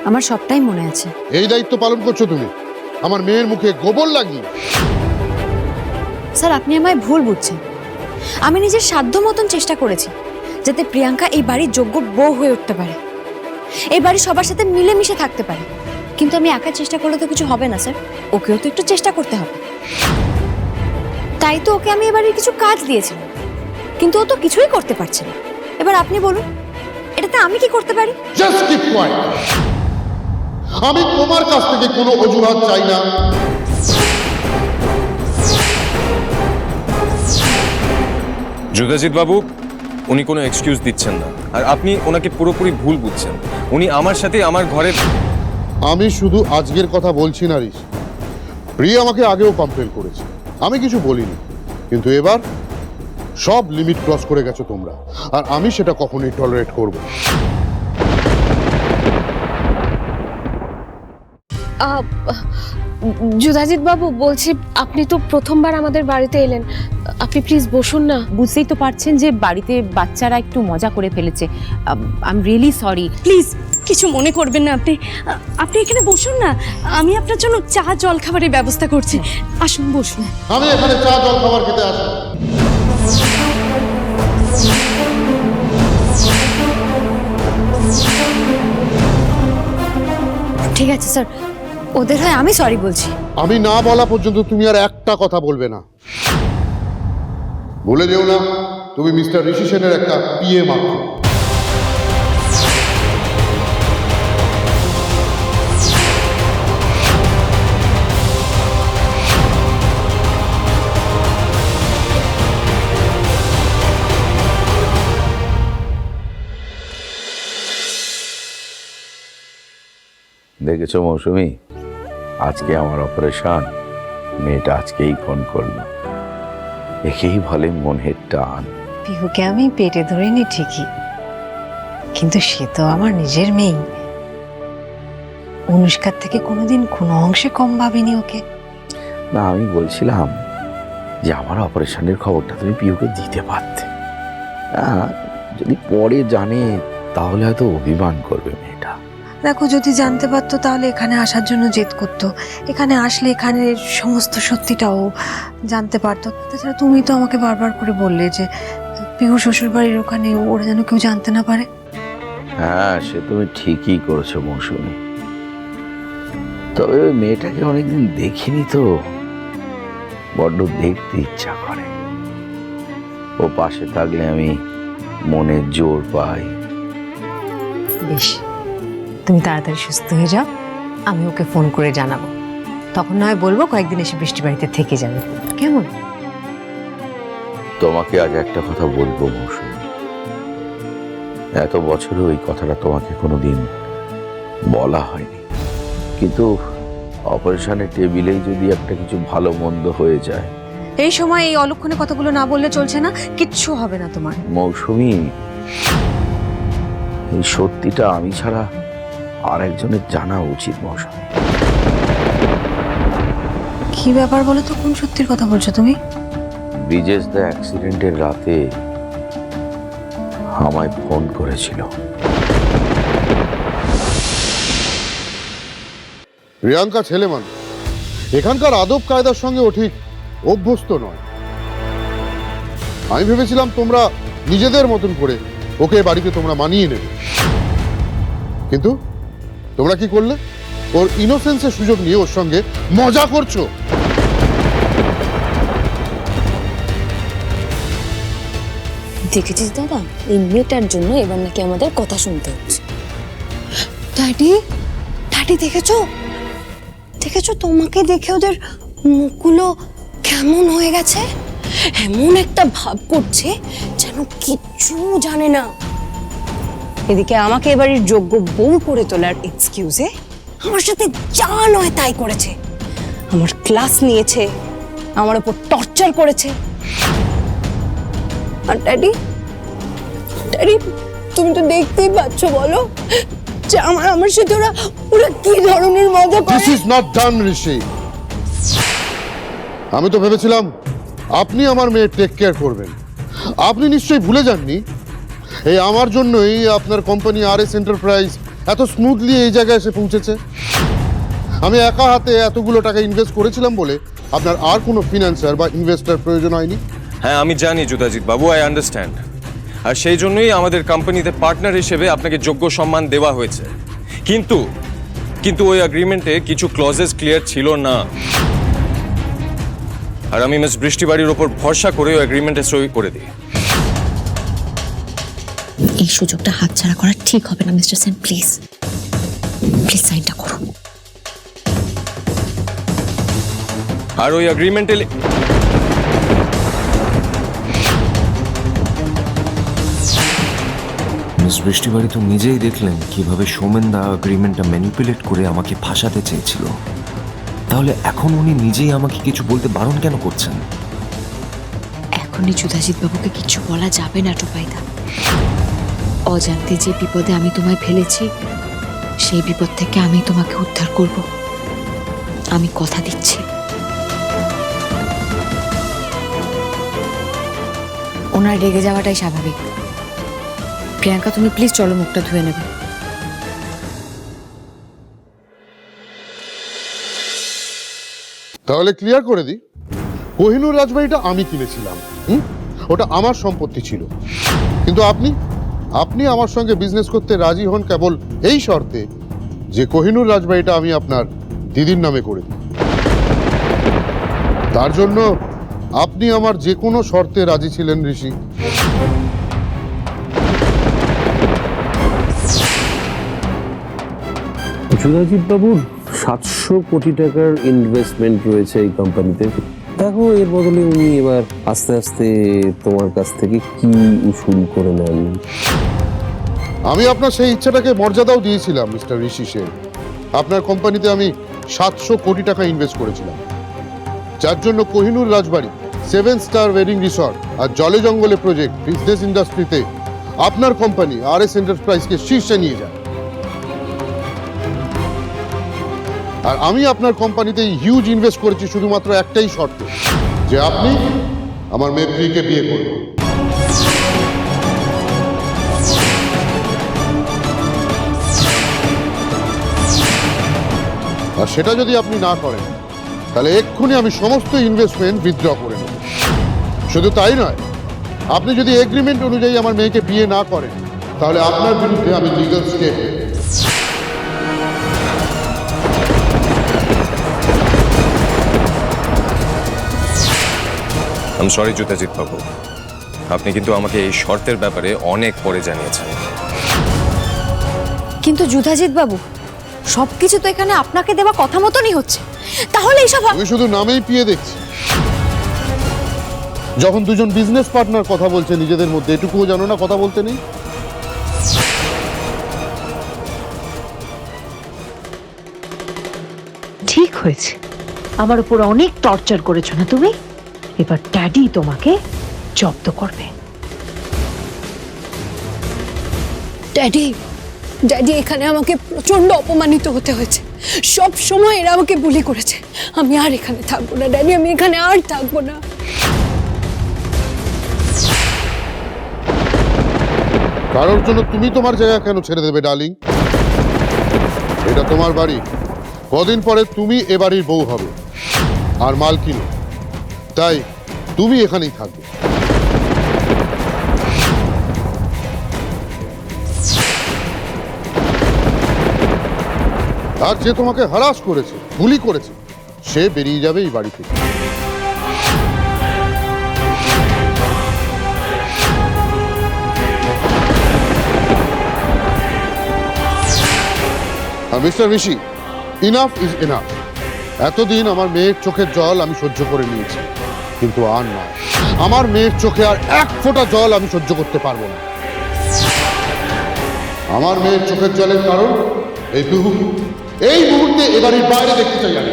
আমার সবটাই মনে আছে। এই দায়িত্ব পালন করছো তুমি আমার মেয়ের মুখে গোবর লাগিয়ে। স্যার, আপনি আমায় ভুল বুঝছেন। আমি নিজের সাধ্য মতন চেষ্টা করেছি যাতে প্রিয়াঙ্কা এই বাড়ির যোগ্য বউ হয়ে উঠতে পারে, এই বাড়ির সবার সাথে মিলেমিশে থাকতে পারে। কিন্তু আমি একা চেষ্টা করলে তো কিছু হবে না স্যার, ওকেও তো একটু চেষ্টা করতে হবে। তাই তো ওকে আমি এবারে কিছু কাজ দিয়েছিলাম, কিন্তু ও তো কিছুই করতে পারছে না। এবার আপনি বলুন, এটাতে আমি কি করতে পারি? Just keep quiet. আমি তোমার কাছ থেকে কোনো অজুহাত চাই না। যোগাজিৎ বাবু, উনি কোনো এক্সকিউজ দিচ্ছেন না, আর আপনি ওনাকে পুরোপুরি ভুল বুঝছেন। উনি আমার সাথে আমার ঘরে। আমি শুধু আজকের কথা বলছি না ঋষি, প্রিয়া আমাকে আগেও কমপ্লেন করেছে, আমি কিছু বলিনি। কিন্তু এবার সব লিমিট ক্রস করে গেছো তোমরা, আর আমি সেটা কখনোই টলারেট করব না। যুধাজিৎ বাবু, বলছি আপনি তো প্রথমবার আমাদের বাড়িতে এলেন, আপনি প্লিজ বসুন না। বুঝতেই তো পারছেন যে বাড়িতে বাচ্চারা একটু মজা করে ফেলেছে। I am really sorry. Please কিছু মনে করবেন না, আপনি এখানে বসুন না, আমি আপনার জন্য চা জল খাবারের ব্যবস্থা করছি। আসুন বসুন। আমি এখানে চা জল খাবার খেতে আসি। ঠিক আছে স্যার, ওদের হয় আমি সরি বলছি। আমি না বলা পর্যন্ত তুমি আর একটা কথা বলবে না। বলে যেও না তুমি মিস্টার ঋষি সেনের একটা পিএ মাত্র। দেখেছো মৌসুমি, আজকে আমার অপারেশন, মেয়েটা আজকেই ফোন করলো। একেই বলে মনের টান। পিহুকে আমি পেটে ধরিনি ঠিকই, কিন্তু সে তো আমার নিজের মেয়ে। অনুষ্কার থেকে কোনোদিন কোনো অংশে কম ভাবিনি ওকে। না, আমি বলছিলাম যে আমার অপারেশনের খবরটা তুমি পিহুকে দিতে পারতে। যদি পরে জানে তাহলে হয়তো অভিমান করবে মেয়েটা। দেখো, যদি জানতে পারতো তাহলে এখানে আসার জন্য জেদ করতো। এখানে আসলে এখানে সমস্ত সত্যিটাও জানতে পারতো। তাছাড়া তুমি তো আমাকে বারবার করে বললে যে পিহু শ্বশুর বাড়ির ওখানে ওরা যেন কেউ জানতে না পারে। হ্যাঁ, সে তুমি ঠিকই করেছো মৌসুমি। তবে ওই মেয়েটাকে অনেকদিন দেখিনি তো, বড্ড দেখতে ইচ্ছা করে। ও পাশে থাকলে আমি মনে জোর পাই। বেশ, তুমি তাড়াতাড়ি সুস্থ হয়ে যাও, আমি ওকে ফোন করে জানাবো। তখন না হয় বলবো কয়েকদিন এসে বৃষ্টি বাড়িতে থেকে যাবে, কেমন? তোমাকে আজ একটা কথা বলবো মৌসুমি, এত বছরে ওই কথাটা তোমাকে কোনোদিন বলা হয়নি, কিন্তু অপারেশনের টেবিলেই যদি একটা কিছু ভালো মন্দ হয়ে যায়। এই সময় এই অলক্ষণে কথাগুলো না বললে চলছে না, কিচ্ছু হবে না তোমার। মৌসুমি, এই সত্যিটা আমি ছাড়া আর একজনের জানা উচিত মৌসুমি। কি ব্যাপার বলো তো, কোন সত্যির কথা বলছো তুমি? ব্রিজেশ দা অ্যাক্সিডেন্টের রাতে আমায় ফোন করেছিল। প্রিয়াঙ্কা ছেলে মানুষ, এখানকার আদব কায়দার সঙ্গে ও ঠিক অভ্যস্ত নয়। আমি ভেবেছিলাম তোমরা নিজেদের মতন করে ওকে বাড়িতে তোমরা মানিয়ে নেবে, কিন্তু তোমরা কি করলে? ওর ইনোসেন্সের সুযোগ নিয়ে ওর সঙ্গে মজা করছো। দেখেছিস দাদা, এই মেয়েটার জন্য এবার নাকি আমাদের কথা শুনতে হচ্ছে। ড্যাডি, ড্যাডি দেখেছো দেখেছো, তোমাকে দেখে ওদের মুখগুলো কেমন হয়ে গেছে? এমন একটা ভাব করছে যেন কিচ্ছু জানে না। এদিকে আমাকে এবারের যোগ্য বউ করে তোলার এক্সকিউজে আমার সাথে যা নয় তাই করেছে। আমার ক্লাস নিয়েছে, আমার উপর টর্চার করেছে। আর ড্যাডি, ড্যাডি তুমি তো দেখতেই পাচ্ছ, বলো যে আমার সাথে ওরা কি ধরনের মজা করে। দিস ইজ নট ডান ঋষি। আমি তো ভেবেছিলাম আপনি আমার মেয়ে টেক কেয়ার করবেন। আপনি নিশ্চয়ই ভুলে যাননি এই আমার জন্যই আপনার কোম্পানি আর এস এন্টারপ্রাইজ এত স্মুথলি এই জায়গায় এসে পৌঁছেছে? আমি একা হাতে এতগুলো টাকা ইনভেস্ট করেছিলাম বলে আপনার আর কোনো ফিনান্সার বা ইনভেস্টর প্রয়োজন হয়নি। হ্যাঁ, আমি জানি জুতাজিৎ বাবু, আই আন্ডারস্ট্যান্ড। আর সেই জন্যই আমাদের কোম্পানিতে পার্টনার হিসেবে আপনাকে যোগ্য সম্মান দেওয়া হয়েছে। কিন্তু কিন্তু ওই এগ্রিমেন্টে কিছু ক্লজেস ক্লিয়ার ছিল না। আর আমি মিস বৃষ্টি বাড়ির ওপর ভরসা করে ওই এগ্রিমেন্টে সই করে দিই। এই সুযোগটা হাতছাড়া করা ঠিক হবে না মিস্টার সেন, প্লিজ প্লিজ সাইনটা করুন। আর ওই এগ্রিমেন্টে মিস বৃষ্টি বাড়ি তো নিজেই দেখলেন কিভাবে সোমেনদা এগ্রিমেন্টটা ম্যানিপুলেট করে আমাকে ফাঁসাতে চেয়েছিল। তাহলে এখন উনি নিজেই আমাকে কিছু বলতে বারণ কেন করছেন? এখনই জুদাজিৎ বাবুকে কিছু বলা যাবে না টুপাইদা। অজান্তে যে বিপদে আমি তোমায় ফেলেছি সেই বিপদ থেকে আমি তোমাকে উদ্ধার করব, আমি কথা দিচ্ছি। ওনার রেগে যাওয়াটাই স্বাভাবিক। প্রিয়াঙ্কা, তুমি প্লিজ চলো, মুখটা ধুয়ে নেবে। তাহলে ক্লিয়ার করে দিই, কোহিনূর রাজবাড়িটা আমি কিনেছিলাম। ওটা আমার সম্পত্তি ছিল। কিন্তু আপনি আমার সঙ্গে বিজনেস করতে রাজি হন কেবল এই শর্তে যে কোহিনূর রাজবাড়িটা আমি আপনার দিদির নামে করে দিই। তার জন্য আপনি আমার যে কোনো শর্তে রাজি ছিলেন ঋষি। জুদাজিৎ বাবুর 700 কোটি টাকার ইনভেস্টমেন্ট রয়েছে এই কোম্পানিতে। দেখো, এর বদলে উনি এবার আস্তে আস্তে তোমার কাছ থেকে কি উসুল করে নেন। আমি আপনার সেই ইচ্ছাটাকে মর্যাদাও দিয়েছিলাম মিস্টার ঋষি সেন। আপনার কোম্পানিতে আমি 700 কোটি টাকা ইনভেস্ট করেছিলাম, যার জন্য কোহিনূর রাজবাড়ি, 7 স্টার ওয়েডিং রিসর্ট আর জলে জঙ্গলে প্রজেক্ট বিজনেস ইন্ডাস্ট্রিতে আপনার কোম্পানি RS এন্টারপ্রাইজকে শীর্ষে নিয়ে যায়। আর আমি আপনার কোম্পানিতে হিউজ ইনভেস্ট করেছি শুধুমাত্র একটাই শর্তে, যে আপনি আমার মেয়ে প্রিয়কে বিয়ে করবেন। আর সেটা যদি আপনি না করেন তাহলে এক্ষুনি আমি সমস্ত ইনভেস্টমেন্ট উইথড্র করে নেব। শুধু তাই নয়, আপনি যদি এগ্রিমেন্ট অনুযায়ী আমার মেয়েকে বিয়ে না করেন তাহলে আপনার বিরুদ্ধে আমি legal step. I am sorry জুতাজিৎ বাবু, আপনি কিন্তু আমাকে এই শর্তের ব্যাপারে অনেক পরে জানিয়েছেন। কিন্তু জুদাজিৎ বাবু, সবকিছু তো এখানে আপনাকে দেওয়া কথা মতনই হচ্ছে, তাহলে এইসব আমি শুধু নামেই পিয়ে দেখছি। যখন দুজন বিজনেস পার্টনার কথা বলছে নিজেদের মধ্যে, এটুকুও জানো না কথা বলতে নেই? ঠিক হয়েছে, আমার উপর অনেক টর্চার করেছো না তুমি? এবার ড্যাডি তোমাকে জব্দ করবে। ড্যাডি, ড্যাডি, এখানে আমাকে প্রচন্ড অপমানিত হতে হয়েছে। সব সময় এরা আমাকে বুলি করেছে। আমি আর এখানে থাকবো না ড্যাডি, আমি এখানে আর থাকবো না। কারোর জন্য তুমি তোমার জায়গা কেন ছেড়ে দেবে ডার্লিং? এটা তোমার বাড়ি। কদিন পরে তুমি এ বাড়ির বউ হবে আর মালকিন, তাই তুমি এখানেই থাকবে। আর যে তোমাকে হারাস করেছে, বুলি করেছে, সে বেরিয়ে যাবে এই বাড়ি থেকে। Mister Rishi, enough is enough. এতদিন আমার মেয়ের চোখের জল আমি সহ্য করে নিয়েছি, কিন্তু আর নয়। আমার মেয়ের চোখে আর এক ফোঁটা জল আমি সহ্য করতে পারবো না। আমার মেয়ের চোখের জলের কারণ এই মুহূর্তে এ বাড়ির বাইরে দেখতে চাই আমি।